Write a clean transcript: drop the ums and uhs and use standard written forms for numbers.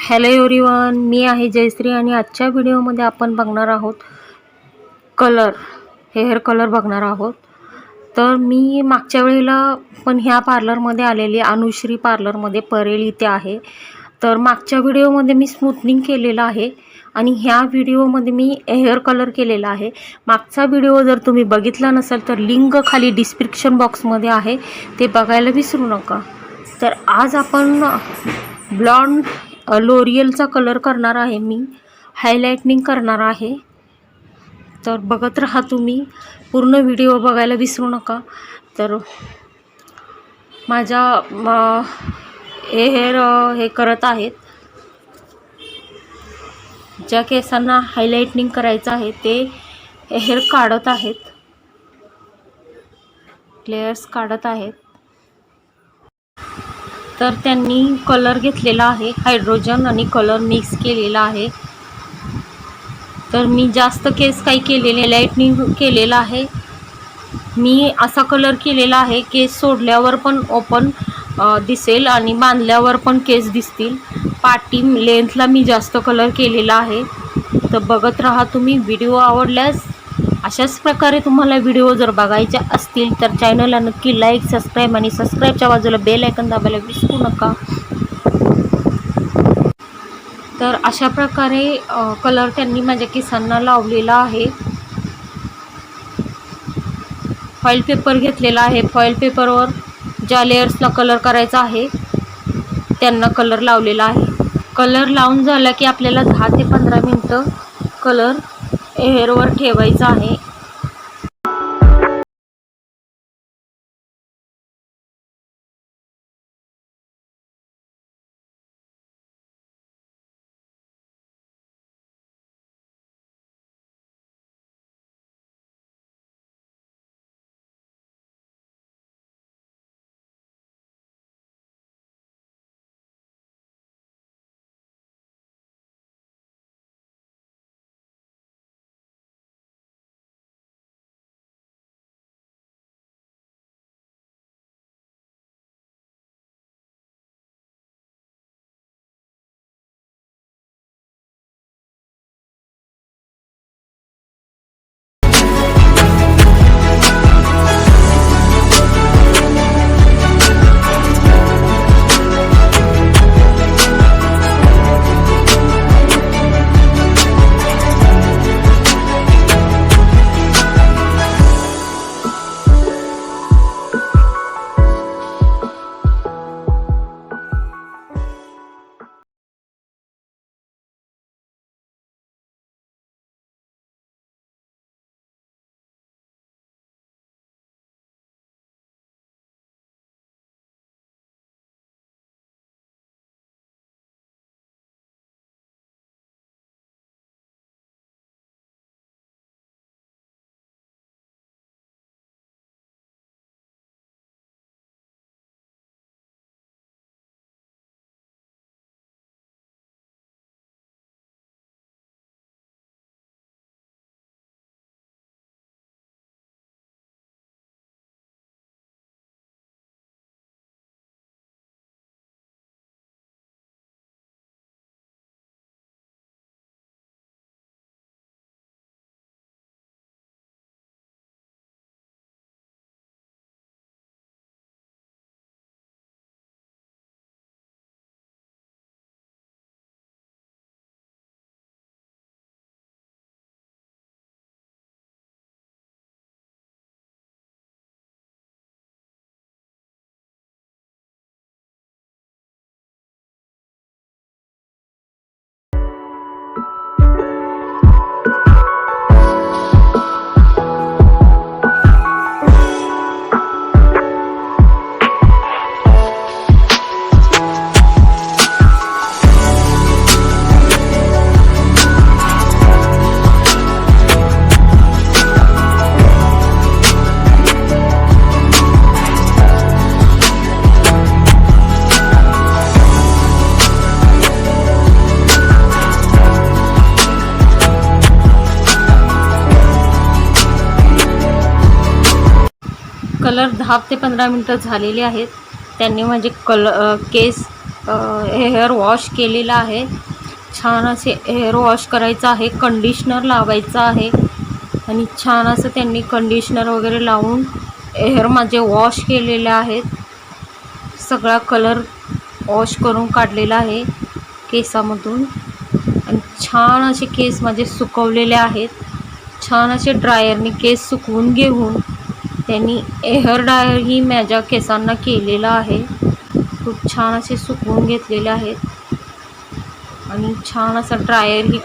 Hello everyone, मी आहे जयश्री आणि आजच्या व्हिडिओमध्ये आपण बघणार आहोत हेअर कलर बघणार आहोत। तर मी मागच्या वेळेला पण ह्या पार्लरमध्ये आलेली, अनुश्री पार्लरमध्ये परेल इथे आहे। तर मागच्या व्हिडिओमध्ये मी स्मूथनिंग केलेलं आहे आणि ह्या व्हिडिओमध्ये मी हेअर कलर केलेला आहे। मागचा व्हिडिओ जर तुम्ही बघितला नसेल तर लिंक खाली डिस्क्रिप्शन बॉक्समध्ये आहे, ते बघायला विसरू नका। तर आज आपण ब्लॉन्ड लोरियलचा कलर करणार आहे, मी हायलाइटनिंग करणार आहे। तर बघत राहा, तुम्ही पूर्ण व्हिडिओ बघायला विसरू नका। तर माझ्या हेअर हे करत आहेत, ज्या केसांना हायलाइटनिंग करायचं आहे ते हेअर काढत आहेत, लेयर्स काढत आहेत। तर त्यांनी कलर घेतलेला आहे, हायड्रोजन आणि कलर मिक्स केलेला आहे। तर मी जास्त केस काही केलेले लाइटनिंग केलेला आहे। मी असा कलर केलेला आहे, केस सोडल्यावर पण ओपन दिसेल आणि बांधल्यावर पण केस दिसतील। पाटी लेंथला मी जास्त कलर केलेला आहे। तर बघत राहा तुम्ही। व्हिडिओ आवडल्यास अशाच प्रकारे तुम्हाला व्हिडिओ जर बघायचे असतील तर चॅनलला नक्की लाईक, सबस्क्राईब आणि सबस्क्राईबच्या बाजूला बेल आयकॉन दाबायला विसरू नका। तर अशा प्रकारे कलर त्यांनी माझ्या केसांना लावलेला आहे। फॉईल पेपर घेतलेला आहे, फॉईल पेपरवर ज्या लेयर्सला कलर करायचा आहे त्यांना कलर लावलेला आहे। कलर लावून झाला की आपल्याला 10 ते 15 मिनिटं कलर हेअरवर ठेवायचा आहे। कलर 10 ते 15 मिनिटं झालेले आहेत। त्यांनी माझे केस हेअर वॉश केलेला आहे. छान असे हेअर वॉश करायचं आहे, कंडिशनर लावायचं आहे आणि छान असं त्यांनी कंडिशनर वगैरे लावून हेअर माझे वॉश केलेले आहेत. सगळा कलर वॉश करून काढलेला आहे केसामधून आणि छान असे केस माझे सुकवलेले आहेत. छान असे ड्रायरने केस सुकवून घेऊन त्यांनी हेअर ड्रायर ही माझ्या केसांना केलेला आहे. खूप छान असे सुकवून घेतलेले आहेत आणि छान असा ड्रायर ही